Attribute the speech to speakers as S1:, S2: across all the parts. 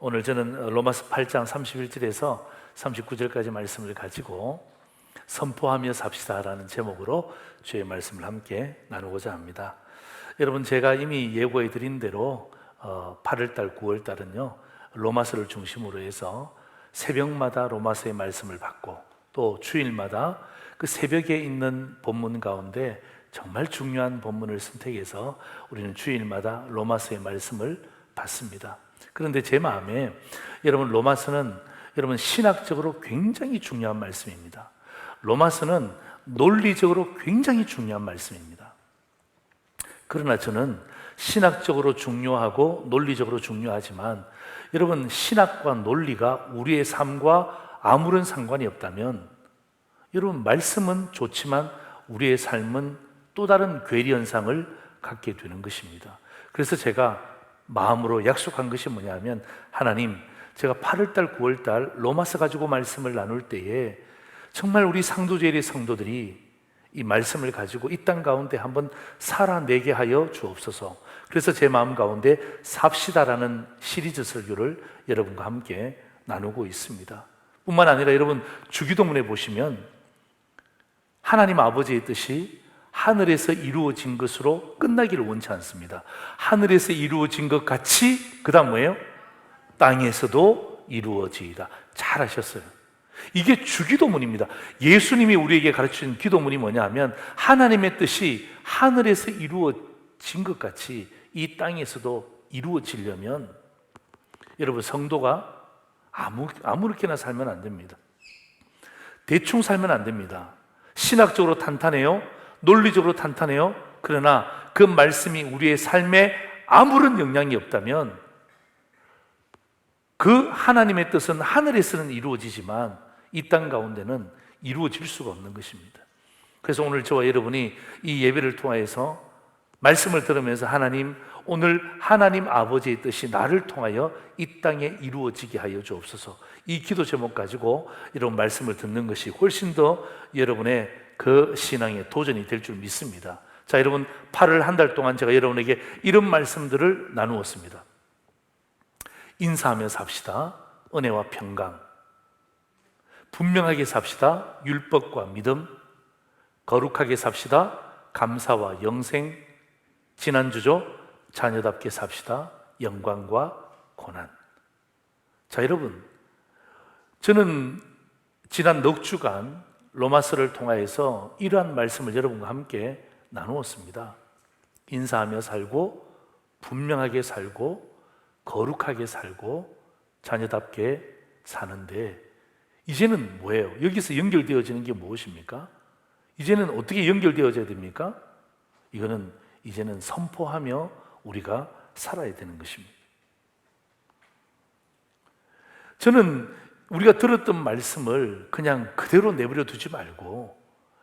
S1: 오늘 저는 로마서 8장 31절에서 39절까지 말씀을 가지고 선포하며 삽시다라는 제목으로 주의 말씀을 함께 나누고자 합니다. 여러분, 제가 이미 예고해 드린 대로 8월달, 9월달은요 로마서를 중심으로 해서 새벽마다 로마서의 말씀을 받고 또 주일마다 그 새벽에 있는 본문 가운데 정말 중요한 본문을 선택해서 우리는 주일마다 로마서의 말씀을 받습니다. 그런데 제 마음에 여러분, 로마서는 여러분 신학적으로 굉장히 중요한 말씀입니다. 로마서는 논리적으로 굉장히 중요한 말씀입니다. 그러나 저는 신학적으로 중요하고 논리적으로 중요하지만 여러분, 신학과 논리가 우리의 삶과 아무런 상관이 없다면 여러분, 말씀은 좋지만 우리의 삶은 또 다른 괴리 현상을 갖게 되는 것입니다. 그래서 제가 마음으로 약속한 것이 뭐냐면, 하나님, 제가 8월달, 9월달 로마서 가지고 말씀을 나눌 때에 정말 우리 상도제일의 성도들이 이 말씀을 가지고 이 땅 가운데 한번 살아내게 하여 주옵소서. 그래서 제 마음 가운데 삽시다라는 시리즈 설교를 여러분과 함께 나누고 있습니다. 뿐만 아니라 여러분, 주기도문에 보시면 하나님 아버지의 뜻이 하늘에서 이루어진 것으로 끝나기를 원치 않습니다. 하늘에서 이루어진 것 같이 그 다음 뭐예요? 땅에서도 이루어지이다. 잘하셨어요. 이게 주기도문입니다. 예수님이 우리에게 가르치신 기도문이 뭐냐 하면, 하나님의 뜻이 하늘에서 이루어진 것 같이 이 땅에서도 이루어지려면 여러분, 성도가 아무렇게나 살면 안 됩니다. 대충 살면 안 됩니다. 신학적으로 탄탄해요, 논리적으로 탄탄해요. 그러나 그 말씀이 우리의 삶에 아무런 영향이 없다면 그 하나님의 뜻은 하늘에서는 이루어지지만 이 땅 가운데는 이루어질 수가 없는 것입니다. 그래서 오늘 저와 여러분이 이 예배를 통하여서 말씀을 들으면서, 하나님, 오늘 하나님 아버지의 뜻이 나를 통하여 이 땅에 이루어지게 하여 주옵소서, 이 기도 제목 가지고 이런 말씀을 듣는 것이 훨씬 더 여러분의 그 신앙의 도전이 될 줄 믿습니다. 자, 여러분, 8월 한 달 동안 제가 여러분에게 이런 말씀들을 나누었습니다. 인사하며 삽시다, 은혜와 평강. 분명하게 삽시다, 율법과 믿음. 거룩하게 삽시다, 감사와 영생. 지난주죠, 자녀답게 삽시다, 영광과 고난. 자, 여러분, 저는 지난 넉 주간 로마서를 통하여서 이러한 말씀을 여러분과 함께 나누었습니다. 인사하며 살고, 분명하게 살고, 거룩하게 살고, 자녀답게 사는데, 이제는 뭐예요? 여기서 연결되어지는 게 무엇입니까? 이제는 어떻게 연결되어져야 됩니까? 이제는 선포하며 우리가 살아야 되는 것입니다. 저는 우리가 들었던 말씀을 그냥 그대로 내버려 두지 말고,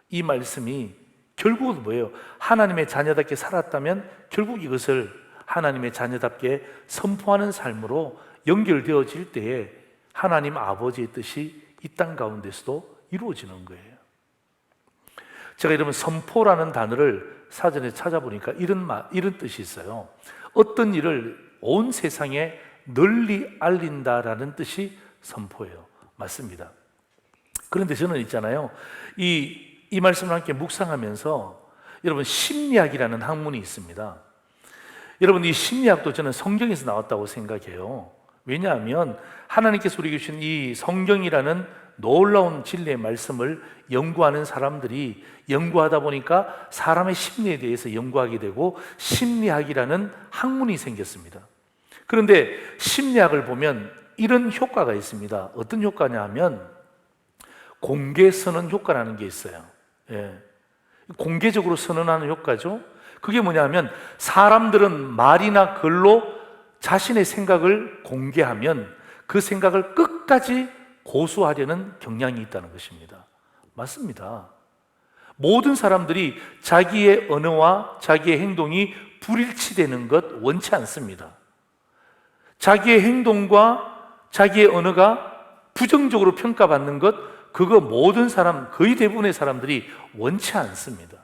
S1: 이 말씀이 결국은 뭐예요? 하나님의 자녀답게 살았다면 결국 이것을 하나님의 자녀답게 선포하는 삶으로 연결되어질 때에 하나님 아버지의 뜻이 이 땅 가운데서도 이루어지는 거예요. 제가 여러분, 선포라는 단어를 사전에 찾아보니까 이런 뜻이 있어요. 어떤 일을 온 세상에 널리 알린다라는 뜻이 선포예요. 맞습니다. 그런데 저는 있잖아요, 이 말씀을 함께 묵상하면서 여러분, 심리학이라는 학문이 있습니다. 여러분, 이 심리학도 저는 성경에서 나왔다고 생각해요. 왜냐하면 하나님께서 우리에게 주신 이 성경이라는 놀라운 진리의 말씀을 연구하는 사람들이 연구하다 보니까 사람의 심리에 대해서 연구하게 되고 심리학이라는 학문이 생겼습니다. 그런데 심리학을 보면 이런 효과가 있습니다. 어떤 효과냐 하면 공개 선언 효과라는 게 있어요. 공개적으로 선언하는 효과죠. 그게 뭐냐면, 사람들은 말이나 글로 자신의 생각을 공개하면 그 생각을 끝까지 고수하려는 경향이 있다는 것입니다. 맞습니다. 모든 사람들이 자기의 언어와 자기의 행동이 불일치되는 것 원치 않습니다. 자기의 행동과 자기의 언어가 부정적으로 평가받는 것, 그거 모든 사람, 거의 대부분의 사람들이 원치 않습니다.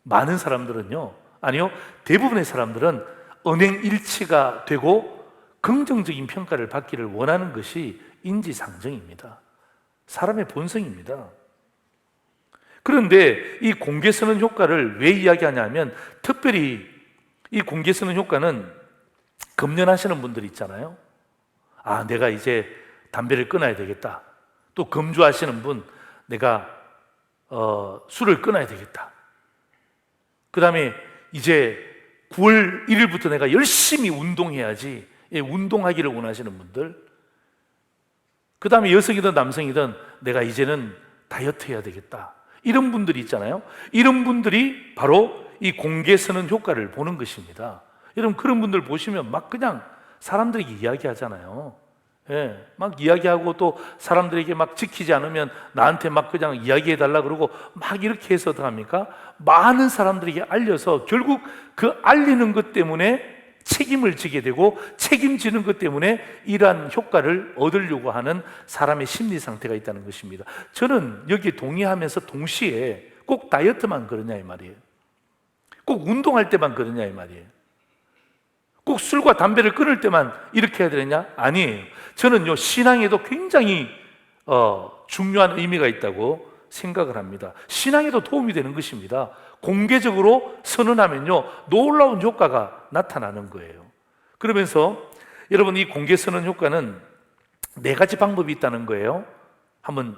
S1: 많은 사람들은요, 아니요, 대부분의 사람들은 언행일치가 되고 긍정적인 평가를 받기를 원하는 것이 인지상정입니다. 사람의 본성입니다. 그런데 이 공개선언 효과를 왜 이야기하냐면, 특별히 이 공개선언 효과는 금연하시는 분들 있잖아요. 아, 내가 이제 담배를 끊어야 되겠다. 또 금주하시는 분, 내가 술을 끊어야 되겠다. 그 다음에 이제 9월 1일부터 내가 열심히 운동해야지. 예, 운동하기를 원하시는 분들. 그 다음에 여성이든 남성이든 내가 이제는 다이어트 해야 되겠다. 이런 분들이 있잖아요. 이런 분들이 바로 이 공개선언 효과를 보는 것입니다. 여러분, 그런 분들 보시면 막 그냥 사람들에게 이야기하잖아요. 예, 막 이야기하고 또 사람들에게 막 지키지 않으면 나한테 막 그냥 이야기해달라 그러고 막 이렇게 해서 어떡합니까? 많은 사람들에게 알려서 결국 그 알리는 것 때문에 책임을 지게 되고, 책임지는 것 때문에 이러한 효과를 얻으려고 하는 사람의 심리 상태가 있다는 것입니다. 저는 여기에 동의하면서 동시에 꼭 다이어트만 그러냐 이 말이에요. 꼭 운동할 때만 그러냐 이 말이에요. 꼭 술과 담배를 끊을 때만 이렇게 해야 되느냐? 아니에요. 저는요, 신앙에도 굉장히 중요한 의미가 있다고 생각을 합니다. 신앙에도 도움이 되는 것입니다. 공개적으로 선언하면요, 놀라운 효과가 나타나는 거예요. 그러면서 여러분, 이 공개 선언 효과는 4가지 방법이 있다는 거예요. 한번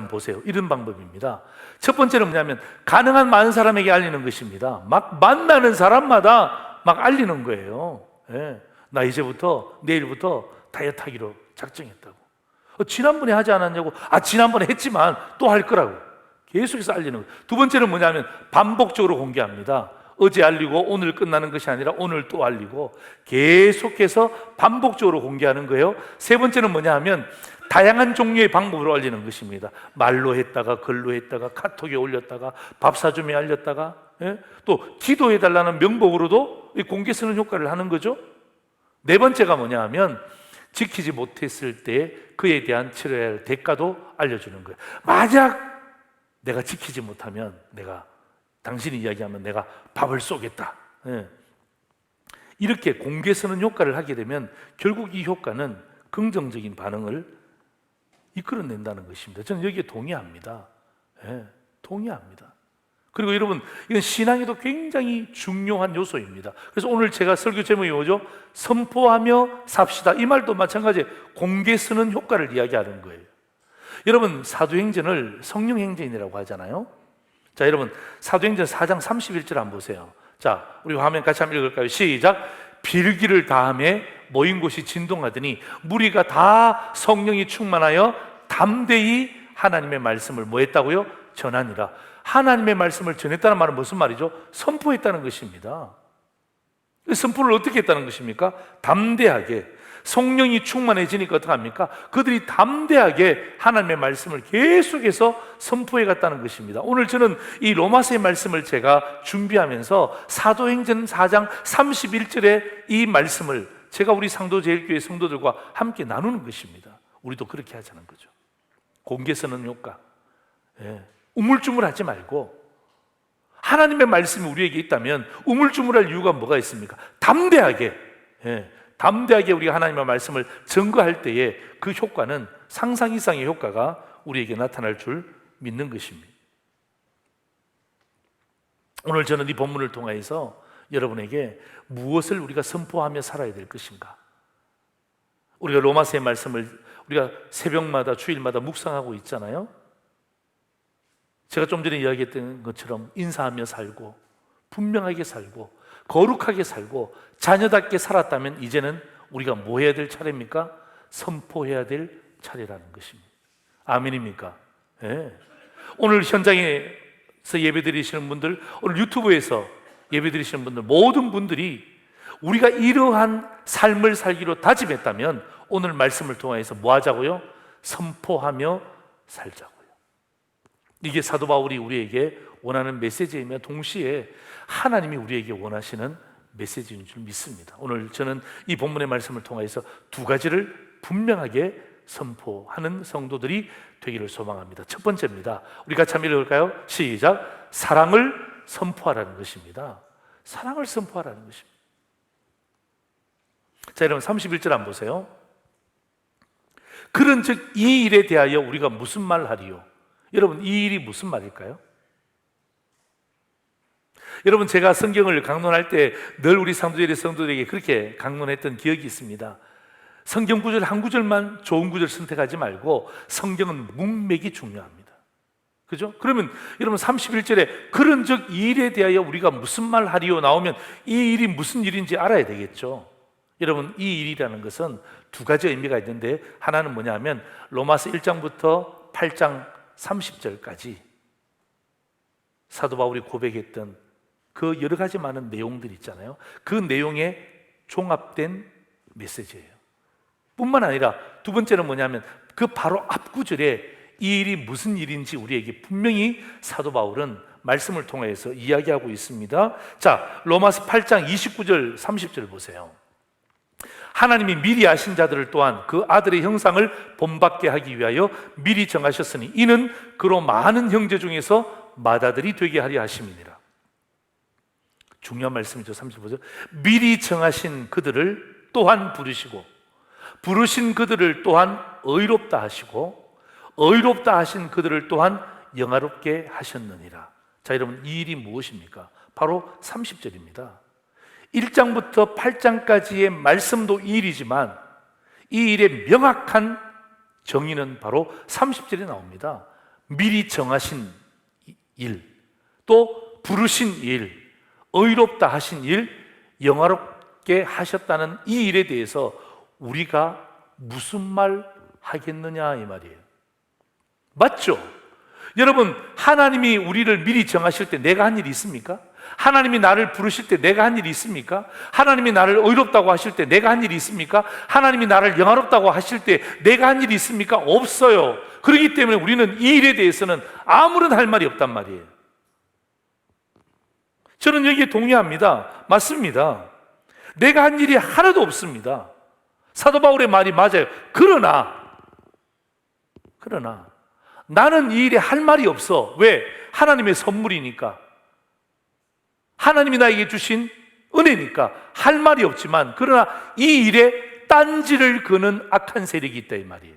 S1: 보세요. 이런 방법입니다. 첫 번째는 뭐냐면, 가능한 많은 사람에게 알리는 것입니다. 막 만나는 사람마다 막 알리는 거예요. 예, 나 이제부터 내일부터 다이어트 하기로 작정했다고. 지난번에 하지 않았냐고. 지난번에 했지만 또 할 거라고 계속해서 알리는 거예요. 두 번째는 뭐냐면, 반복적으로 공개합니다. 어제 알리고 오늘 끝나는 것이 아니라 오늘 또 알리고 계속해서 반복적으로 공개하는 거예요. 세 번째는 뭐냐 하면, 다양한 종류의 방법으로 알리는 것입니다. 말로 했다가, 글로 했다가, 카톡에 올렸다가, 밥 사주며 알렸다가, 예? 또 기도해달라는 명목으로도 공개 선언 효과를 하는 거죠. 네 번째가 뭐냐 하면, 지키지 못했을 때 그에 대한 치러야 할 대가도 알려주는 거예요. 만약 내가 지키지 못하면, 당신이 이야기하면 내가 밥을 쏘겠다. 예. 이렇게 공개 선언 효과를 하게 되면 결국 이 효과는 긍정적인 반응을 이끌어낸다는 것입니다. 저는 여기에 동의합니다. 예, 동의합니다. 그리고 여러분, 이건 신앙에도 굉장히 중요한 요소입니다. 그래서 오늘 제가 설교 제목이 뭐죠? 선포하며 삽시다. 이 말도 마찬가지예요. 공개 선언 효과를 이야기하는 거예요. 여러분, 사도행전을 성령행전이라고 하잖아요. 자, 여러분, 사도행전 4장 31절 한번 보세요. 자, 우리 화면 같이 한번 읽을까요? 시작. 빌기를 다하며 모인 곳이 진동하더니 무리가 다 성령이 충만하여 담대히 하나님의 말씀을 뭐 했다고요? 전하니라. 하나님의 말씀을 전했다는 말은 무슨 말이죠? 선포했다는 것입니다. 선포를 어떻게 했다는 것입니까? 담대하게. 성령이 충만해지니까 어떡합니까? 그들이 담대하게 하나님의 말씀을 계속해서 선포해 갔다는 것입니다. 오늘 저는 이 로마서의 말씀을 제가 준비하면서 사도행전 4장 31절의 이 말씀을 제가 우리 상도제일교회 성도들과 함께 나누는 것입니다. 우리도 그렇게 하자는 거죠. 공개 선언 효과. 예. 우물쭈물하지 말고, 하나님의 말씀이 우리에게 있다면 우물쭈물할 이유가 뭐가 있습니까? 담대하게, 예, 담대하게 우리가 하나님의 말씀을 증거할 때에 그 효과는 상상 이상의 효과가 우리에게 나타날 줄 믿는 것입니다. 오늘 저는 이 본문을 통해서 여러분에게 무엇을 우리가 선포하며 살아야 될 것인가, 우리가 로마서의 말씀을 우리가 새벽마다 주일마다 묵상하고 있잖아요. 제가 좀 전에 이야기했던 것처럼 인사하며 살고, 분명하게 살고, 거룩하게 살고, 자녀답게 살았다면 이제는 우리가 뭐 해야 될 차례입니까? 선포해야 될 차례라는 것입니다. 아멘입니까? 네. 오늘 현장에서 예배드리시는 분들, 오늘 유튜브에서 예배드리시는 분들, 모든 분들이 우리가 이러한 삶을 살기로 다짐했다면 오늘 말씀을 통해서 뭐 하자고요? 선포하며 살자고요. 이게 사도 바울이 우리에게 원하는 메시지이며 동시에 하나님이 우리에게 원하시는 메시지인 줄 믿습니다. 오늘 저는 이 본문의 말씀을 통해서 2가지를 분명하게 선포하는 성도들이 되기를 소망합니다. 첫 번째입니다. 우리 같이 한번 읽을까요? 시작. 사랑을 선포하라는 것입니다. 사랑을 선포하라는 것입니다. 자, 여러분 31절 한번 보세요. 그런즉 이 일에 대하여 우리가 무슨 말 하리요? 여러분, 이 일이 무슨 말일까요? 여러분, 제가 성경을 강론할 때 늘 우리 상도제리 성도들에게 그렇게 강론했던 기억이 있습니다. 성경 구절 한 구절만 좋은 구절 선택하지 말고 성경은 문맥이 중요합니다. 그죠? 그러면 여러분 31절에 그런즉 이 일에 대하여 우리가 무슨 말 하리요 나오면 이 일이 무슨 일인지 알아야 되겠죠. 여러분, 이 일이라는 것은 두 가지 의미가 있는데, 하나는 뭐냐면 로마서 1장부터 8장 30절까지 사도 바울이 고백했던 그 여러 가지 많은 내용들 있잖아요. 그 내용에 종합된 메시지예요. 뿐만 아니라 두 번째는 뭐냐면 그 바로 앞 구절에 이 일이 무슨 일인지 우리에게 분명히 사도 바울은 말씀을 통해서 이야기하고 있습니다. 자, 로마서 8장 29절 30절 보세요. 하나님이 미리 아신 자들을 또한 그 아들의 형상을 본받게 하기 위하여 미리 정하셨으니 이는 그로 많은 형제 중에서 맏아들이 되게 하려 하심이니라. 중요한 말씀이죠. 35절. 미리 정하신 그들을 또한 부르시고 부르신 그들을 또한 의롭다 하시고 의롭다 하신 그들을 또한 영화롭게 하셨느니라. 자, 여러분, 이 일이 무엇입니까? 바로 30절입니다. 1장부터 8장까지의 말씀도 이 일이지만 이 일의 명확한 정의는 바로 30절에 나옵니다. 미리 정하신 일, 또 부르신 일, 의롭다 하신 일, 영화롭게 하셨다는 이 일에 대해서 우리가 무슨 말 하겠느냐 이 말이에요. 맞죠? 여러분, 하나님이 우리를 미리 정하실 때 내가 한 일이 있습니까? 하나님이 나를 부르실 때 내가 한 일이 있습니까? 하나님이 나를 의롭다고 하실 때 내가 한 일이 있습니까? 하나님이 나를 영화롭다고 하실 때 내가 한 일이 있습니까? 없어요. 그렇기 때문에 우리는 이 일에 대해서는 아무런 할 말이 없단 말이에요. 저는 여기에 동의합니다. 맞습니다. 내가 한 일이 하나도 없습니다. 사도 바울의 말이 맞아요. 그러나 나는 이 일에 할 말이 없어. 왜? 하나님의 선물이니까, 하나님이 나에게 주신 은혜니까 할 말이 없지만, 그러나 이 일에 딴지를 거는 악한 세력이 있다 이 말이에요.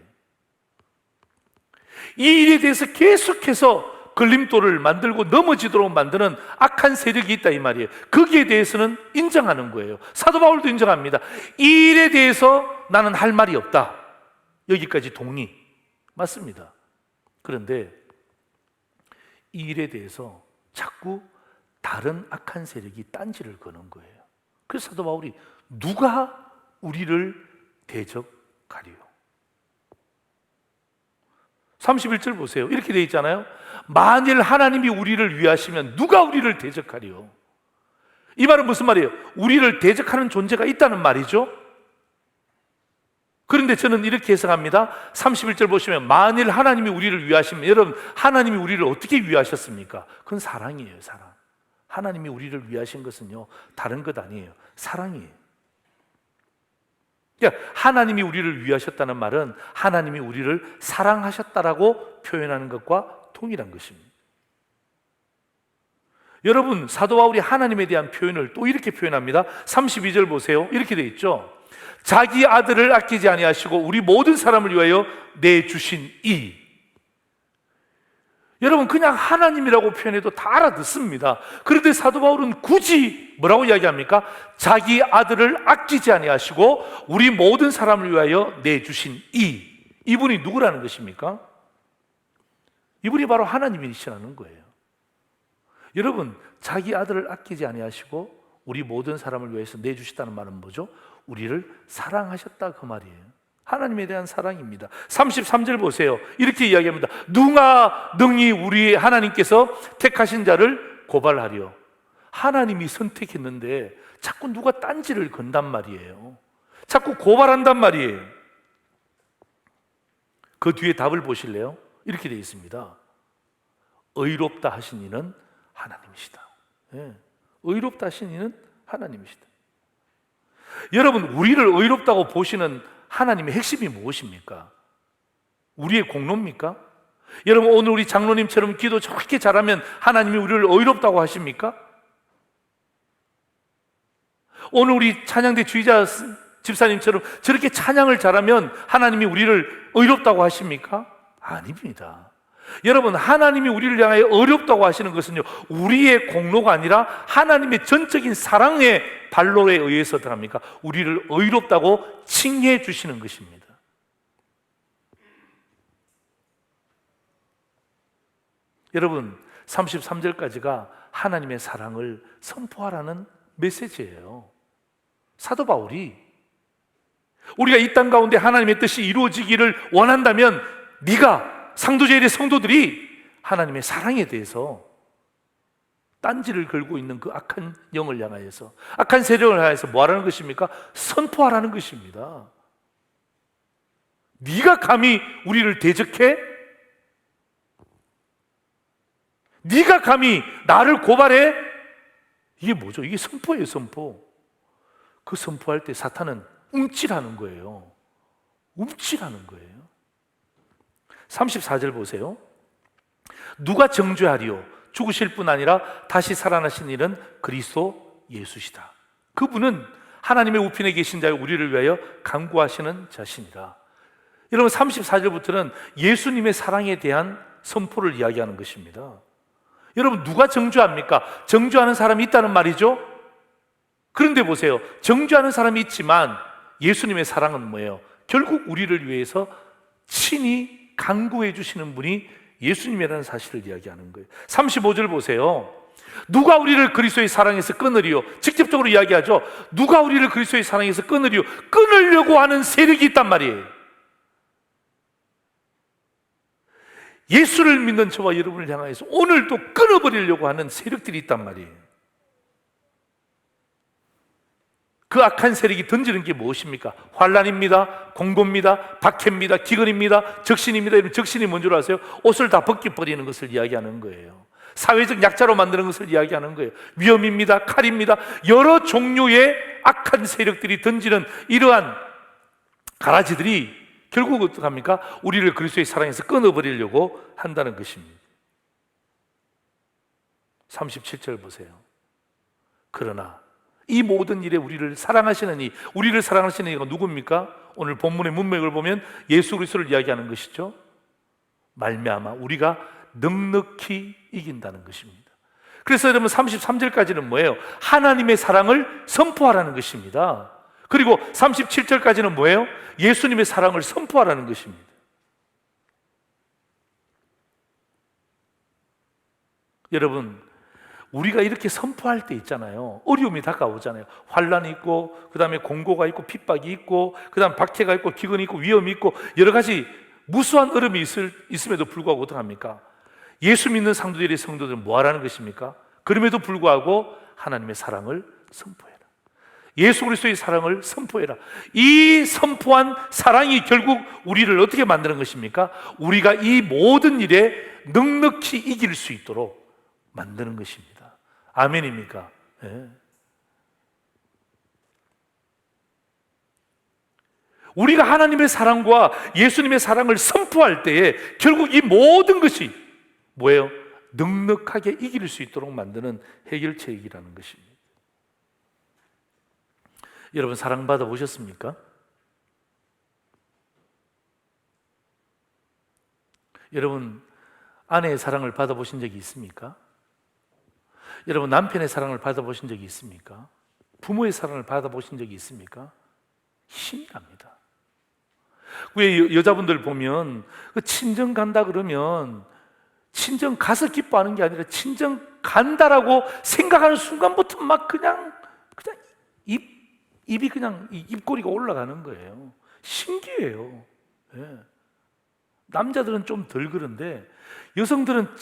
S1: 이 일에 대해서 계속해서 걸림돌을 만들고 넘어지도록 만드는 악한 세력이 있다 이 말이에요. 거기에 대해서는 인정하는 거예요. 사도 바울도 인정합니다. 이 일에 대해서 나는 할 말이 없다. 여기까지 동의. 맞습니다. 그런데 이 일에 대해서 자꾸 다른 악한 세력이 딴지를 거는 거예요. 그래서 사도 바울이 누가 우리를 대적하리요? 31절 보세요. 이렇게 되어 있잖아요. 만일 하나님이 우리를 위하시면 누가 우리를 대적하리요? 이 말은 무슨 말이에요? 우리를 대적하는 존재가 있다는 말이죠. 그런데 저는 이렇게 해석합니다. 31절 보시면 만일 하나님이 우리를 위하시면, 여러분, 하나님이 우리를 어떻게 위하셨습니까? 그건 사랑이에요. 사랑. 하나님이 우리를 위하신 것은요, 다른 것 아니에요. 사랑이에요. 그러니까 하나님이 우리를 위하셨다는 말은 하나님이 우리를 사랑하셨다라고 표현하는 것과 동일한 것입니다. 여러분, 사도 바울이 하나님에 대한 표현을 또 이렇게 표현합니다. 32절 보세요. 이렇게 돼 있죠. 자기 아들을 아끼지 아니하시고 우리 모든 사람을 위하여 내주신 이. 여러분, 그냥 하나님이라고 표현해도 다 알아듣습니다. 그런데 사도 바울은 굳이 뭐라고 이야기합니까? 자기 아들을 아끼지 아니하시고 우리 모든 사람을 위하여 내주신 이. 이분이 누구라는 것입니까? 이분이 바로 하나님이시라는 거예요. 여러분, 자기 아들을 아끼지 아니하시고 우리 모든 사람을 위해서 내주시다는 말은 뭐죠? 우리를 사랑하셨다 그 말이에요. 하나님에 대한 사랑입니다. 33절 보세요. 이렇게 이야기합니다. 누가 능히 우리 하나님께서 택하신 자를 고발하리요? 하나님이 선택했는데 자꾸 누가 딴지를 건단 말이에요. 자꾸 고발한단 말이에요. 그 뒤에 답을 보실래요? 이렇게 되어 있습니다. 의롭다 하신 이는 하나님이시다. 네. 의롭다 하신 이는 하나님이시다. 여러분, 우리를 의롭다고 보시는 하나님의 핵심이 무엇입니까? 우리의 공로입니까? 여러분, 오늘 우리 장로님처럼 기도 저렇게 잘하면 하나님이 우리를 의롭다고 하십니까? 오늘 우리 찬양대 주의자 집사님처럼 저렇게 찬양을 잘하면 하나님이 우리를 의롭다고 하십니까? 아닙니다. 여러분, 하나님이 우리를 향하여 어렵다고 하시는 것은요, 우리의 공로가 아니라 하나님의 전적인 사랑의 발로에 의해서 합니까? 우리를 의롭다고 칭해 주시는 것입니다. 여러분, 33절까지가 하나님의 사랑을 선포하라는 메시지예요. 사도 바울이 우리가 이 땅 가운데 하나님의 뜻이 이루어지기를 원한다면 네가, 상도제일의 성도들이 하나님의 사랑에 대해서 딴지를 걸고 있는 그 악한 영을 향하여서, 악한 세력을 향해서 뭐 하라는 것입니까? 선포하라는 것입니다. 네가 감히 우리를 대적해? 네가 감히 나를 고발해? 이게 뭐죠? 이게 선포예요, 선포. 그 선포할 때 사탄은 움찔하는 거예요. 움찔하는 거예요. 34절 보세요. 누가 정죄하리요? 죽으실 뿐 아니라 다시 살아나신 이는 그리스도 예수시다. 그분은 하나님의 우편에 계신 자여 우리를 위하여 간구하시는 자신이라. 여러분, 34절부터는 예수님의 사랑에 대한 선포를 이야기하는 것입니다. 여러분, 누가 정죄합니까? 정죄하는 사람이 있다는 말이죠. 그런데 보세요, 정죄하는 사람이 있지만 예수님의 사랑은 뭐예요? 결국 우리를 위해서 친히 간구해 주시는 분이 예수님이라는 사실을 이야기하는 거예요. 35절 보세요. 누가 우리를 그리스도의 사랑에서 끊으리요? 직접적으로 이야기하죠. 누가 우리를 그리스도의 사랑에서 끊으리요? 끊으려고 하는 세력이 있단 말이에요. 예수를 믿는 저와 여러분을 향해서 오늘도 끊어버리려고 하는 세력들이 있단 말이에요. 그 악한 세력이 던지는 게 무엇입니까? 환난입니다, 공고입니다, 박해입니다, 기근입니다, 적신입니다. 이런 적신이 뭔 줄 아세요? 옷을 다 벗겨버리는 것을 이야기하는 거예요. 사회적 약자로 만드는 것을 이야기하는 거예요. 위험입니다, 칼입니다. 여러 종류의 악한 세력들이 던지는 이러한 가라지들이 결국 어떻게 합니까? 우리를 그리스도의 사랑에서 끊어버리려고 한다는 것입니다. 37절 보세요. 그러나 이 모든 일에 우리를 사랑하시는 이, 우리를 사랑하시는 이가 누굽니까? 오늘 본문의 문맥을 보면 예수 그리스도를 이야기하는 것이죠. 말미암아 우리가 넉넉히 이긴다는 것입니다. 그래서 여러분, 33절까지는 뭐예요? 하나님의 사랑을 선포하라는 것입니다. 그리고 37절까지는 뭐예요? 예수님의 사랑을 선포하라는 것입니다. 여러분, 우리가 이렇게 선포할 때 있잖아요. 어려움이 다가오잖아요. 환난이 있고, 그 다음에 공고가 있고, 핍박이 있고, 그 다음 박해가 있고, 기근이 있고, 위험이 있고, 여러 가지 무수한 어려움이 있음에도 불구하고 어떡합니까? 예수 믿는 상도들의 성도들은 뭐 하라는 것입니까? 그럼에도 불구하고 하나님의 사랑을 선포해라. 예수 그리스도의 사랑을 선포해라. 이 선포한 사랑이 결국 우리를 어떻게 만드는 것입니까? 우리가 이 모든 일에 넉넉히 이길 수 있도록 만드는 것입니다. 아멘입니까? 네. 우리가 하나님의 사랑과 예수님의 사랑을 선포할 때에 결국 이 모든 것이 뭐예요? 넉넉하게 이길 수 있도록 만드는 해결책이라는 것입니다. 여러분, 사랑받아 보셨습니까? 여러분, 아내의 사랑을 받아보신 적이 있습니까? 여러분, 남편의 사랑을 받아보신 적이 있습니까? 부모의 사랑을 받아보신 적이 있습니까? 힘이 납니다. 왜 여자분들 보면 친정 간다 그러면 친정 가서 기뻐하는 게 아니라 친정 간다라고 생각하는 순간부터 막 그냥 입이 그냥 입꼬리가 올라가는 거예요. 신기해요. 네. 남자들은 좀 덜 그런데 여성들은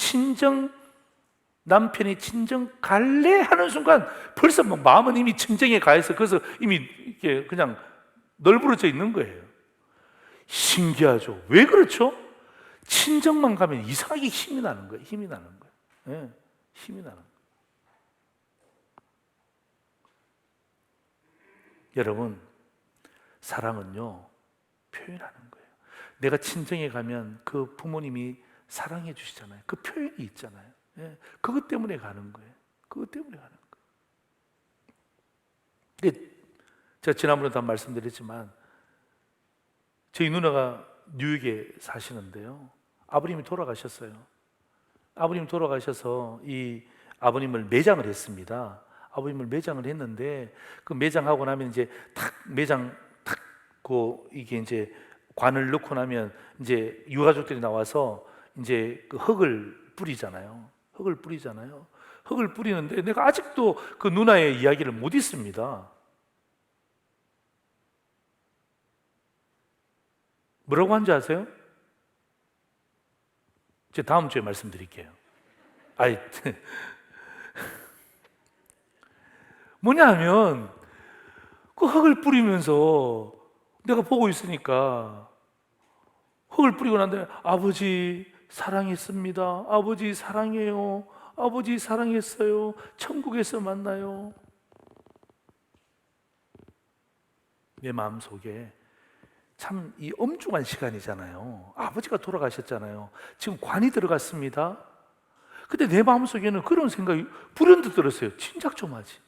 S1: 남편이 친정 갈래 하는 순간 벌써 막 마음은 이미 친정에 가 있어. 그래서 이미 이렇게 그냥 널브러져 있는 거예요. 신기하죠. 왜 그렇죠? 친정만 가면 이상하게 힘이 나는 거예요. 힘이 나는 거예요. 네, 힘이 나는 거예요. 여러분, 사랑은요, 표현하는 거예요. 내가 친정에 가면 그 부모님이 사랑해 주시잖아요. 그 표현이 있잖아요. 예, 그것 때문에 가는 거예요. 그것 때문에 가는 거예요. 근데 제가 지난번에도 말씀드렸지만 저희 누나가 뉴욕에 사시는데요, 아버님이 돌아가셨어요. 아버님 돌아가셔서 이 아버님을 매장을 했습니다. 아버님을 매장을 했는데 그 매장하고 나면 이제 탁 매장 탁고 이게 이제 관을 넣고 나면 이제 유가족들이 나와서 이제 그 흙을 뿌리잖아요. 흙을 뿌리는데 내가 아직도 그 누나의 이야기를 못 잊습니다. 뭐라고 한지 아세요? 제가 다음 주에 말씀드릴게요. 아이, 뭐냐면 그 흙을 뿌리면서 내가 보고 있으니까 흙을 뿌리고 난 다음에 아버지 사랑했습니다. 아버지 사랑해요. 아버지 사랑했어요. 천국에서 만나요. 내 마음속에 참 이 엄중한 시간이잖아요. 아버지가 돌아가셨잖아요. 지금 관이 들어갔습니다. 근데 내 마음속에는 그런 생각이 불현듯 들었어요. 진작 좀 하지.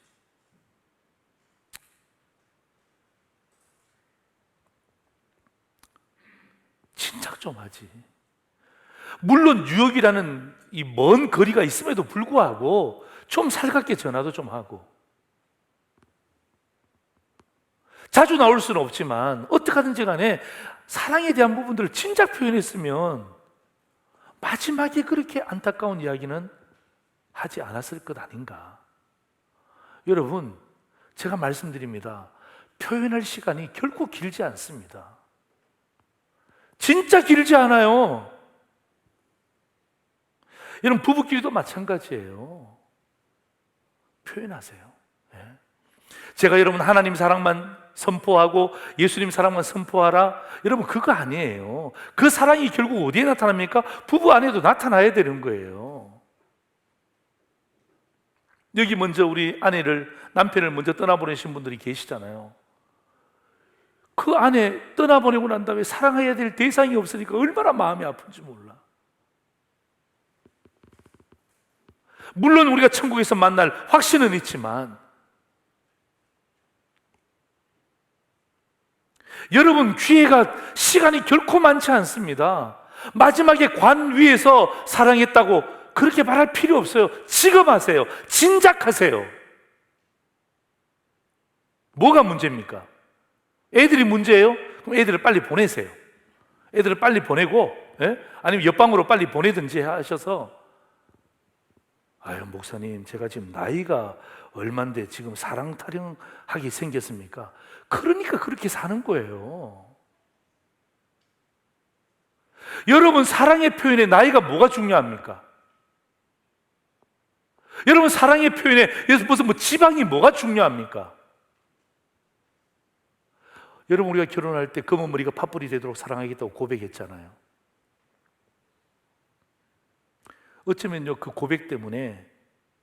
S1: 진작 좀 하지. 물론 뉴욕이라는 이 먼 거리가 있음에도 불구하고 좀 살갑게 전화도 좀 하고, 자주 나올 수는 없지만 어떻게 하든지 간에 사랑에 대한 부분들을 진작 표현했으면 마지막에 그렇게 안타까운 이야기는 하지 않았을 것 아닌가. 여러분, 제가 말씀드립니다. 표현할 시간이 결코 길지 않습니다. 진짜 길지 않아요. 여러분, 부부끼리도 마찬가지예요. 표현하세요. 네. 제가 여러분 하나님 사랑만 선포하고 예수님 사랑만 선포하라, 여러분 그거 아니에요. 그 사랑이 결국 어디에 나타납니까? 부부 안에도 나타나야 되는 거예요. 여기 먼저 우리 남편을 먼저 떠나보내신 분들이 계시잖아요. 그 아내 떠나보내고 난 다음에 사랑해야 될 대상이 없으니까 얼마나 마음이 아픈지 몰라. 물론 우리가 천국에서 만날 확신은 있지만 여러분, 시간이 결코 많지 않습니다. 마지막에 관 위에서 사랑했다고 그렇게 말할 필요 없어요. 지금 하세요. 진작 하세요. 뭐가 문제입니까? 애들이 문제예요? 그럼 애들을 빨리 보내세요. 애들을 빨리 보내고, 아니면 옆방으로 빨리 보내든지 하셔서, 아유 목사님, 제가 지금 나이가 얼만데 지금 사랑 타령하게 생겼습니까? 그러니까 그렇게 사는 거예요. 여러분, 사랑의 표현에 나이가 뭐가 중요합니까? 여러분, 사랑의 표현에 무슨 지방이 뭐가 중요합니까? 여러분, 우리가 결혼할 때 검은 머리가 팥불이 되도록 사랑하겠다고 고백했잖아요. 어쩌면요, 그 고백 때문에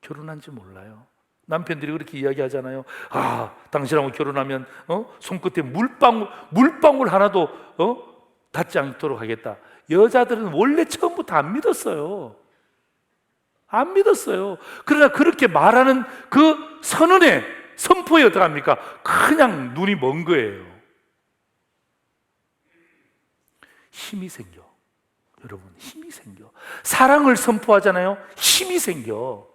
S1: 결혼한지 몰라요. 남편들이 그렇게 이야기하잖아요. 아, 당신하고 결혼하면 손끝에 물방울 하나도 닿지 않도록 하겠다. 여자들은 원래 처음부터 안 믿었어요. 안 믿었어요. 그러나 그렇게 말하는 그 선포에 어떡합니까? 그냥 눈이 먼 거예요. 힘이 생겨. 여러분, 힘이 생겨. 사랑을 선포하잖아요. 힘이 생겨.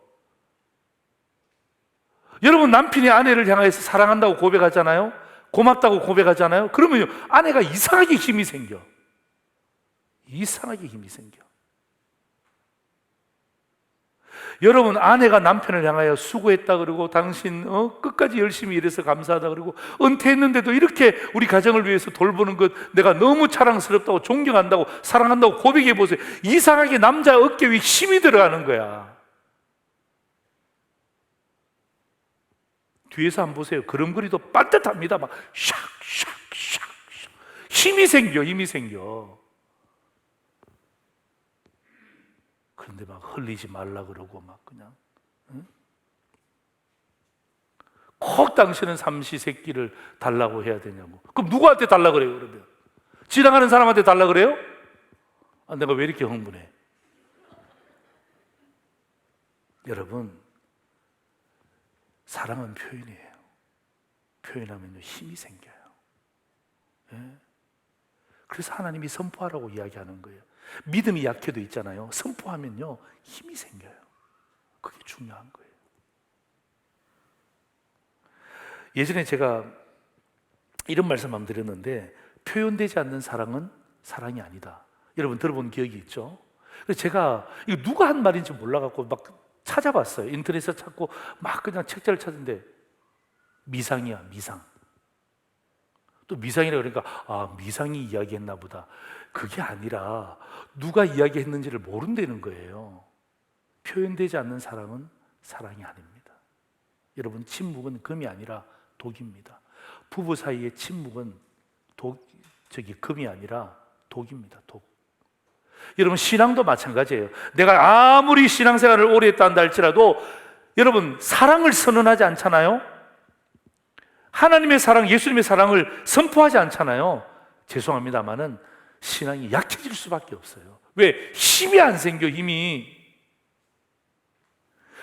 S1: 여러분, 남편이 아내를 향해서 사랑한다고 고백하잖아요. 고맙다고 고백하잖아요. 그러면 아내가 이상하게 힘이 생겨. 이상하게 힘이 생겨. 여러분, 아내가 남편을 향하여 수고했다 그러고, 당신 끝까지 열심히 일해서 감사하다 그러고, 은퇴했는데도 이렇게 우리 가정을 위해서 돌보는 것 내가 너무 자랑스럽다고, 존경한다고, 사랑한다고 고백해 보세요. 이상하게 남자 어깨 위에 힘이 들어가는 거야. 뒤에서 한번 보세요. 걸음걸이도 반듯합니다. 막 샥샥샥 힘이 생겨. 그런데 막 흘리지 말라 그러고 막 그냥, 응? 꼭 당신은 삼시세끼를 달라고 해야 되냐고. 그럼 누구한테 달라 그래요? 그러면 지나가는 사람한테 달라 그래요? 아, 내가 왜 이렇게 흥분해? 여러분, 사랑은 표현이에요. 표현하면요 힘이 생겨요. 예? 그래서 하나님이 선포하라고 이야기하는 거예요. 믿음이 약해도 있잖아요. 선포하면요 힘이 생겨요. 그게 중요한 거예요. 예전에 제가 이런 말씀 한번 드렸는데, 표현되지 않는 사랑은 사랑이 아니다. 여러분 들어본 기억이 있죠? 그래서 제가 이거 누가 한 말인지 몰라갖고 막 찾아봤어요. 인터넷에서 찾고 막 그냥 책자를 찾는데 미상이야, 미상. 또 미상이라 그러니까 아, 미상이 이야기했나 보다. 그게 아니라 누가 이야기했는지를 모른다는 거예요. 표현되지 않는 사랑은 사랑이 아닙니다. 여러분, 침묵은 금이 아니라 독입니다. 부부 사이의 침묵은 금이 아니라 독입니다. 독. 여러분, 신앙도 마찬가지예요. 내가 아무리 신앙생활을 오래 했다 할지라도 여러분 사랑을 선언하지 않잖아요. 하나님의 사랑, 예수님의 사랑을 선포하지 않잖아요. 죄송합니다만은 신앙이 약해질 수밖에 없어요. 왜? 힘이 안 생겨, 힘이.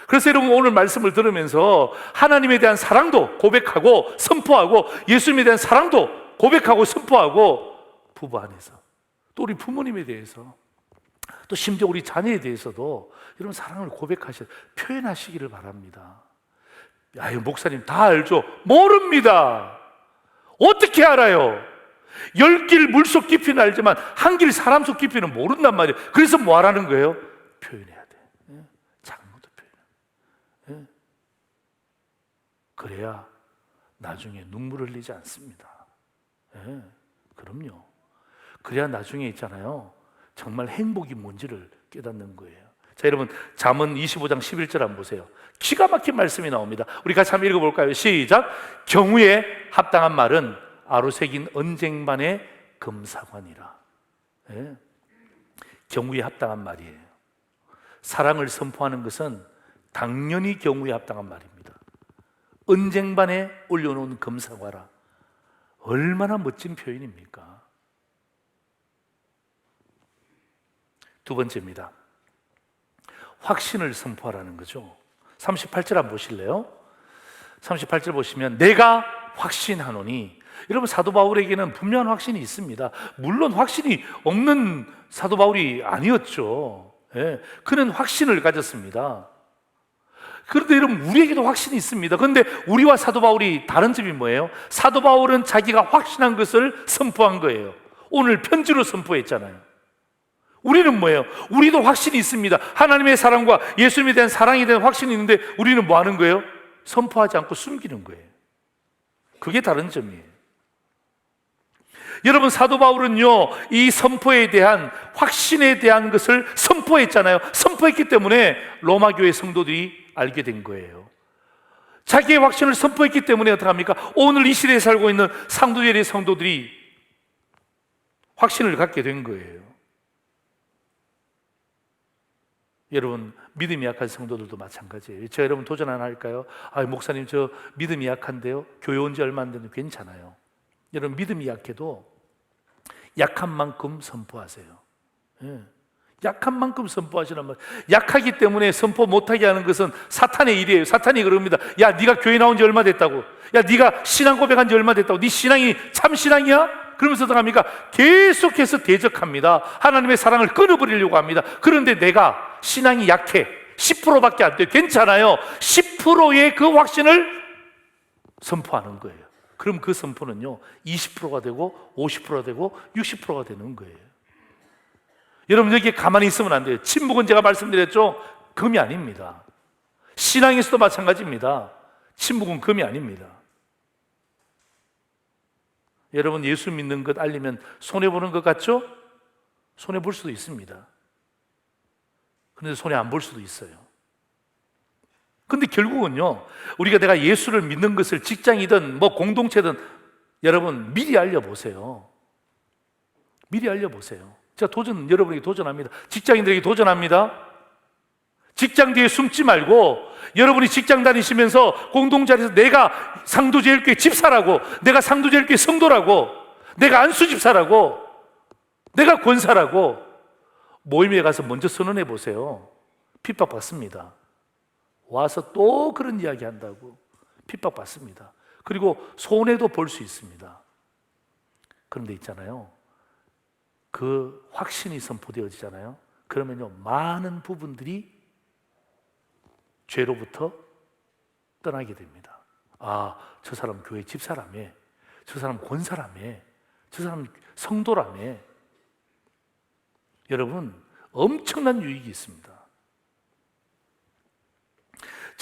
S1: 그래서 여러분 오늘 말씀을 들으면서 하나님에 대한 사랑도 고백하고 선포하고, 예수님에 대한 사랑도 고백하고 선포하고, 부부 안에서 또 우리 부모님에 대해서, 또 심지어 우리 자녀에 대해서도 여러분 사랑을 표현하시기를 바랍니다. 아유, 목사님 다 알죠? 모릅니다. 어떻게 알아요? 10길 물속 깊이는 알지만 한 길 사람 속 깊이는 모른단 말이에요. 그래서 뭐 하라는 거예요? 표현해야 돼. 장모도 표현. 그래야 나중에 눈물 흘리지 않습니다. 그럼요. 그래야 나중에 있잖아요, 정말 행복이 뭔지를 깨닫는 거예요. 자, 여러분 잠언 25장 11절 한번 보세요. 기가 막힌 말씀이 나옵니다. 우리 같이 한번 읽어볼까요? 시작. 경우에 합당한 말은 아로새긴 언쟁반의 금사관이라. 경우에 합당한 말이에요. 사랑을 선포하는 것은 당연히 경우에 합당한 말입니다. 언쟁반에 올려놓은 금사과라. 얼마나 멋진 표현입니까? 두 번째입니다. 확신을 선포하라는 거죠. 38절 한번 보실래요? 38절 보시면 내가 확신하노니. 여러분, 사도 바울에게는 분명한 확신이 있습니다. 물론 확신이 없는 사도 바울이 아니었죠. 그는 확신을 가졌습니다. 그런데 여러분, 우리에게도 확신이 있습니다. 그런데 우리와 사도 바울이 다른 점이 뭐예요? 사도 바울은 자기가 확신한 것을 선포한 거예요. 오늘 편지로 선포했잖아요. 우리는 뭐예요? 우리도 확신이 있습니다. 하나님의 사랑과 예수님에 대한 사랑에 대한 확신이 있는데 우리는 뭐 하는 거예요? 선포하지 않고 숨기는 거예요. 그게 다른 점이에요. 여러분, 사도 바울은요, 이 선포에 대한, 확신에 대한 것을 선포했잖아요. 선포했기 때문에 로마 교회 성도들이 알게 된 거예요. 자기의 확신을 선포했기 때문에 어떡합니까? 오늘 이 시대에 살고 있는 상도교회 성도들이 확신을 갖게 된 거예요. 여러분, 믿음이 약한 성도들도 마찬가지예요. 저 여러분 도전 하나 할까요? 아, 목사님 저 믿음이 약한데요, 교회 온 지 얼마 안 됐는데. 괜찮아요. 여러분, 믿음이 약해도 약한 만큼 선포하세요. 약한 만큼 선포하시란 말이에요. 약하기 때문에 선포 못하게 하는 것은 사탄의 일이에요. 사탄이 그럽니다. 야, 네가 교회 나온 지 얼마 됐다고? 야, 네가 신앙 고백한 지 얼마 됐다고? 네 신앙이 참 신앙이야? 그러면서 어떡합니까? 계속해서 대적합니다. 하나님의 사랑을 끊어버리려고 합니다. 그런데 내가 신앙이 약해, 10%밖에 안 돼요. 괜찮아요. 10%의 그 확신을 선포하는 거예요. 그럼 그 선포는요 20%가 되고 50%가 되고 60%가 되는 거예요. 여러분, 여기에 가만히 있으면 안 돼요. 침묵은 제가 말씀드렸죠, 금이 아닙니다. 신앙에서도 마찬가지입니다. 침묵은 금이 아닙니다. 여러분, 예수 믿는 것 알리면 손해보는 것 같죠? 손해볼 수도 있습니다. 그런데 손해 안 볼 수도 있어요. 근데 결국은요, 내가 예수를 믿는 것을 직장이든 뭐 공동체든 여러분 미리 알려보세요. 미리 알려보세요. 제가 여러분에게 도전합니다. 직장인들에게 도전합니다. 직장 뒤에 숨지 말고, 여러분이 직장 다니시면서 공동자리에서 내가 상도제일교회 집사라고, 내가 상도제일교회 성도라고, 내가 안수집사라고, 내가 권사라고 모임에 가서 먼저 선언해 보세요. 핍박받습니다. 와서 또 그런 이야기 한다고 핍박받습니다. 그리고 손해도 볼 수 있습니다. 그런데 있잖아요, 그 확신이 선포되어지잖아요. 그러면요, 많은 부분들이 죄로부터 떠나게 됩니다. 아, 저 사람 교회 집사라며, 저 사람 권사라며, 저 사람 성도라며. 여러분, 엄청난 유익이 있습니다.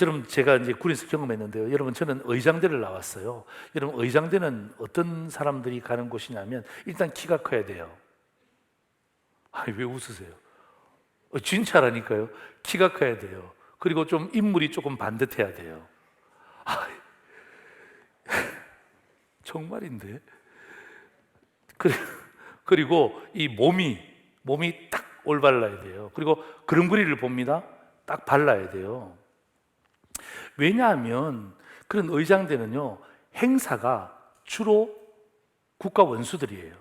S1: 여러분, 제가 이제 군에서 경험했는데요. 여러분, 저는 의장대를 나왔어요. 여러분, 의장대는 어떤 사람들이 가는 곳이냐면 일단 키가 커야 돼요. 왜 웃으세요? 진짜라니까요. 키가 커야 돼요. 그리고 좀 인물이 조금 반듯해야 돼요. 정말인데. 그리고 이 몸이 딱 올바라야 돼요. 그리고 그림그리를 봅니다. 딱 발라야 돼요. 왜냐하면 그런 의장대는요, 행사가 주로 국가 원수들이에요.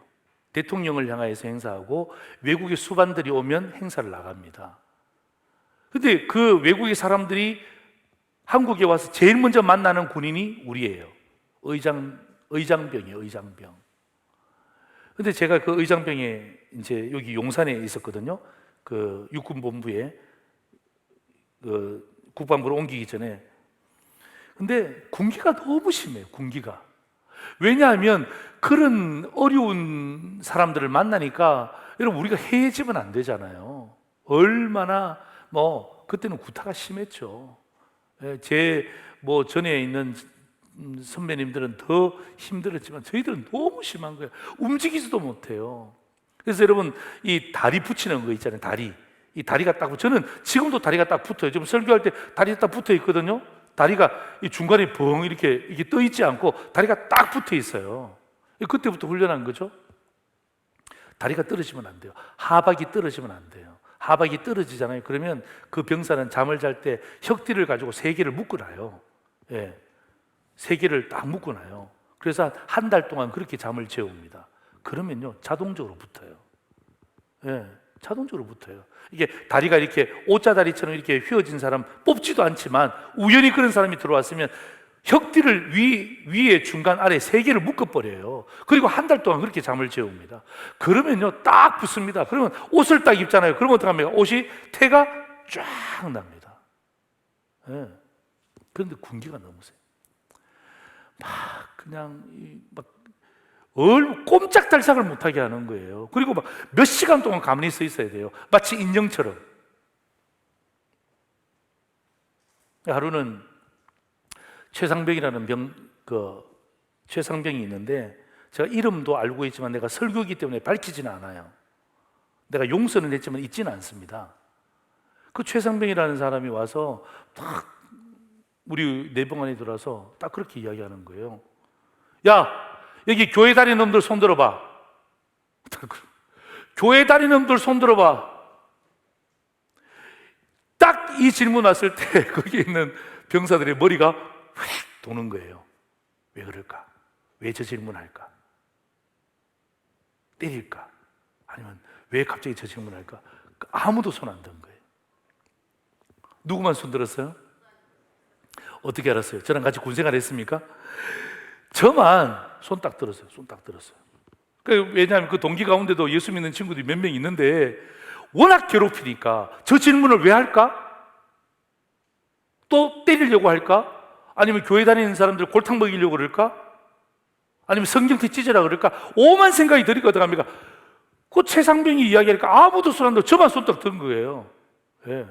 S1: 대통령을 향하여서 행사하고 외국의 수반들이 오면 행사를 나갑니다. 근데 그 외국의 사람들이 한국에 와서 제일 먼저 만나는 군인이 우리예요. 의장병이에요, 의장병. 근데 제가 그 의장병에 이제 여기 용산에 있었거든요. 그 육군본부에 그 국방부로 옮기기 전에. 근데 군기가 너무 심해요, 군기가. 왜냐하면 그런 어려운 사람들을 만나니까, 여러분, 우리가 해해지면 안 되잖아요. 얼마나 그때는 구타가 심했죠. 전에 있는 선배님들은 더 힘들었지만 저희들은 너무 심한 거예요. 움직이지도 못해요. 그래서 여러분, 이 다리 붙이는 거 있잖아요. 이 다리가 딱, 저는 지금도 다리가 딱 붙어요. 지금 설교할 때 다리가 딱 붙어 있거든요. 다리가 이 중간에 벙 이렇게 떠 있지 않고 다리가 딱 붙어 있어요. 그때부터 훈련한 거죠. 다리가 떨어지면 안 돼요. 하박이 떨어지면 안 돼요. 하박이 떨어지잖아요. 그러면 그 병사는 잠을 잘 때 혁띠를 가지고 3개를 묶어놔요. 예, 3개를 딱 묶어놔요. 그래서 한 달 동안 그렇게 잠을 재웁니다. 그러면요, 자동적으로 붙어요. 예, 자동적으로 붙어요. 이게 다리가 이렇게 오자다리처럼 이렇게 휘어진 사람 뽑지도 않지만 우연히 그런 사람이 들어왔으면 혁띠를 위에 중간 아래 3개를 묶어버려요. 그리고 한 달 동안 그렇게 잠을 재웁니다. 그러면요, 딱 붙습니다. 그러면 옷을 딱 입잖아요. 그러면 어떡합니까? 옷이 태가 쫙 납니다. 예. 그런데 군기가 너무 세요. 꼼짝달싹을 못하게 하는 거예요. 그리고 몇 시간 동안 가만히 서 있어야 돼요. 마치 인형처럼. 하루는 최상병이라는 최상병이 있는데, 제가 이름도 알고 있지만 내가 설교이기 때문에 밝히지는 않아요. 내가 용서는 했지만 잊지는 않습니다. 그 최상병이라는 사람이 와서 딱 우리 내병 안에 들어와서 딱 그렇게 이야기하는 거예요. 야, 여기 교회 다니는 놈들 손 들어봐. 교회 다니는 놈들 손 들어봐. 딱 이 질문 왔을 때 거기 있는 병사들의 머리가 휙 도는 거예요. 왜 그럴까? 왜 저 질문할까? 때릴까? 아니면 왜 갑자기 저 질문할까? 아무도 손 안 든 거예요. 누구만 손 들었어요? 어떻게 알았어요? 저랑 같이 군생활 했습니까? 저만 손 딱 들었어요. 손 딱 들었어요. 왜냐하면 그 동기 가운데도 예수 믿는 친구들이 몇 명 있는데 워낙 괴롭히니까 저 질문을 왜 할까? 또 때리려고 할까? 아니면 교회 다니는 사람들 골탕 먹이려고 그럴까? 아니면 성경책 찢으라 그럴까? 오만 생각이 들이거든 합니까? 그 최상병이 이야기하니까 아무도 손 안 들고 저만 손 딱 든 거예요. 예.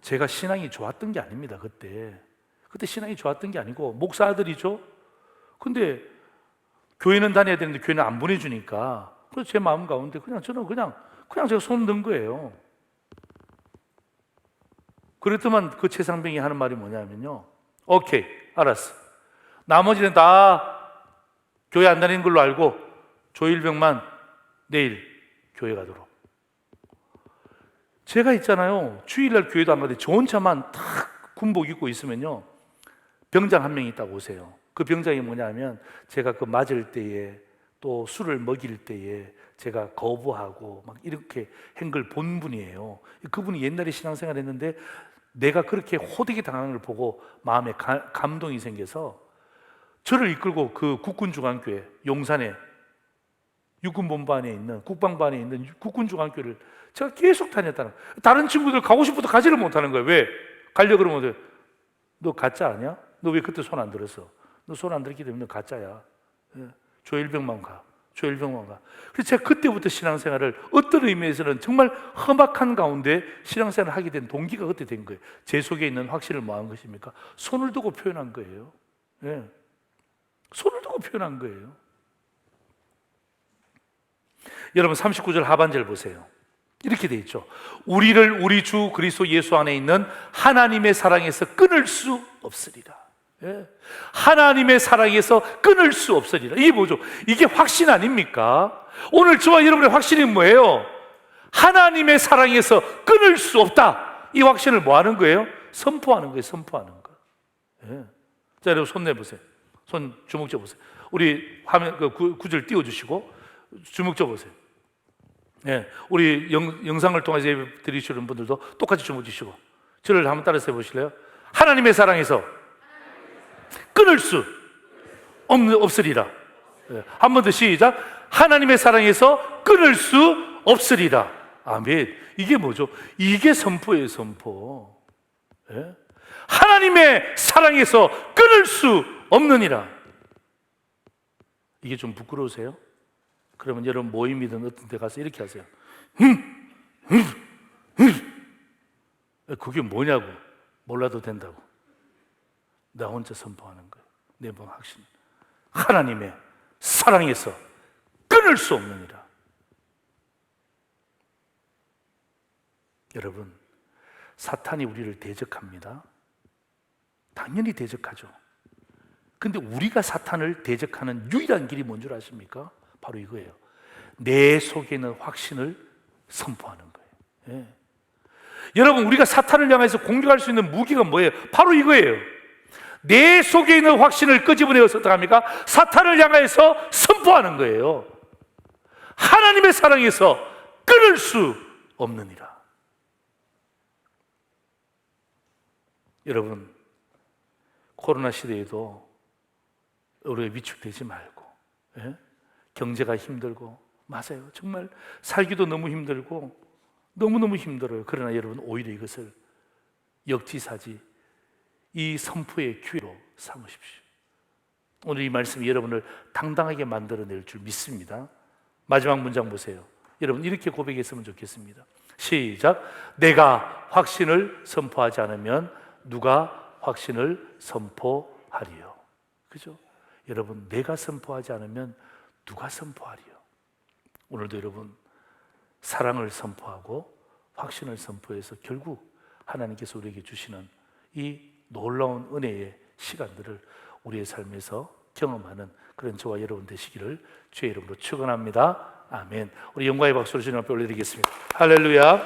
S1: 제가 신앙이 좋았던 게 아닙니다. 그때 신앙이 좋았던 게 아니고 목사 아들이죠. 근데 교회는 다녀야 되는데 교회는 안 보내주니까 그래서 제 마음 가운데 저는 그냥 제가 손 든 거예요. 그랬더만 그 최상병이 하는 말이 뭐냐면요, 오케이, 알았어. 나머지는 다 교회 안 다니는 걸로 알고 조일병만 내일 교회 가도록. 제가 있잖아요, 주일날 교회도 안 가는데 저 혼자만 탁 군복 입고 있으면요, 병장 한 명이 있다고 오세요. 그 병장이 뭐냐면 제가 그 맞을 때에 또 술을 먹일 때에 제가 거부하고 막 이렇게 한 걸 본 분이에요. 그분이 옛날에 신앙생활 했는데 내가 그렇게 호되게 당하는 걸 보고 마음에 감동이 생겨서 저를 이끌고 그 국군중앙교회 용산에 육군본부안에 있는 국방부안에 있는 국군중앙교회를 제가 계속 다녔다는 거예요. 다른 친구들 가고 싶어도 가지를 못하는 거예요. 왜? 가려고 그러면 너 가짜 아니야? 너 왜 그때 손 안 들었어? 너 손 안 들었기 때문에 너 가짜야. 조일병만 가. 조일병만 가. 그래서 제가 그때부터 신앙생활을 어떤 의미에서는 정말 험악한 가운데 신앙생활을 하게 된 동기가 그때 된 거예요. 제 속에 있는 확신을 뭐 한 것입니까? 손을 두고 표현한 거예요. 예. 손을 두고 표현한 거예요. 여러분 39절 하반절 보세요. 이렇게 돼 있죠. 우리를 우리 주 그리스도 예수 안에 있는 하나님의 사랑에서 끊을 수 없으리라. 예. 하나님의 사랑에서 끊을 수 없으리라. 이게 뭐죠? 이게 확신 아닙니까? 오늘 저와 여러분의 확신이 뭐예요? 하나님의 사랑에서 끊을 수 없다. 이 확신을 뭐 하는 거예요? 선포하는 거예요. 선포하는 거. 예. 자, 여러분 손 내보세요. 손 주먹 쥐어보세요. 우리 화면 그 구절 띄워주시고 주먹 쥐어보세요. 예, 우리 영상을 통해서 예배 드리시는 분들도 똑같이 주먹 쥐시고 저를 한번 따라서 해보실래요? 하나님의 사랑에서 끊을 수 없으리라. 예, 한 번 더 시작. 하나님의 사랑에서 끊을 수 없으리라. 아멘. 이게 뭐죠? 이게 선포예요, 선포. 예? 하나님의 사랑에서 끊을 수 없느니라. 이게 좀 부끄러우세요? 그러면 여러분 모임이든 어떤 데 가서 이렇게 하세요. 그게 뭐냐고 몰라도 된다고. 나 혼자 선포하는 거예요. 내 몸 확신. 하나님의 사랑에서 끊을 수 없느니라. 여러분, 사탄이 우리를 대적합니다. 당연히 대적하죠. 근데 우리가 사탄을 대적하는 유일한 길이 뭔 줄 아십니까? 바로 이거예요. 내 속에 있는 확신을 선포하는 거예요. 예. 여러분, 우리가 사탄을 향해서 공격할 수 있는 무기가 뭐예요? 바로 이거예요. 내 속에 있는 확신을 끄집어내어서 어떻게 합니까? 사탄을 향해서 선포하는 거예요. 하나님의 사랑에서 끊을 수 없느니라. 여러분, 코로나 시대에도 우리가 위축되지 말고, 예? 경제가 힘들고, 맞아요. 정말 살기도 너무 힘들고 너무너무 힘들어요. 그러나 여러분, 오히려 이것을 역지사지, 이 선포의 기회로 삼으십시오. 오늘 이 말씀이 여러분을 당당하게 만들어낼 줄 믿습니다. 마지막 문장 보세요. 여러분, 이렇게 고백했으면 좋겠습니다. 시작. 내가 확신을 선포하지 않으면 누가 확신을 선포하리요. 그죠? 여러분, 내가 선포하지 않으면 누가 선포하리요? 오늘도 여러분, 사랑을 선포하고 확신을 선포해서 결국 하나님께서 우리에게 주시는 이 놀라운 은혜의 시간들을 우리의 삶에서 경험하는 그런 저와 여러분 되시기를 주의 이름으로 축원합니다. 아멘. 우리 영광의 박수를 주님 앞에 올려드리겠습니다. 할렐루야.